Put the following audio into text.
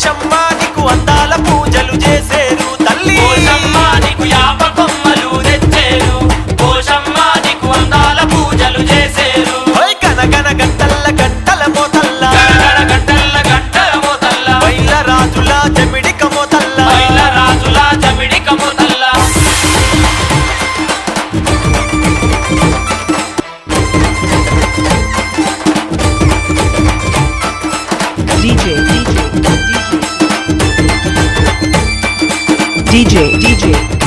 పోషమ్మ నీకు అందాల పూజలు చేసేరు తల్లి పోషమ్మ నీకు యాప కొమ్మలు తెచ్చేరు పోషమ్మ నీకు అందాల పూజలు చేసేరు ఓయ్ గనగన గంటల్ల గంటల మోతల్ల గడగడ గంటల్ల గంటల మోతల్ల బయల రాజుల జమిడిక మోతల్ల బయల రాజుల జమిడిక మోతల్ల DJ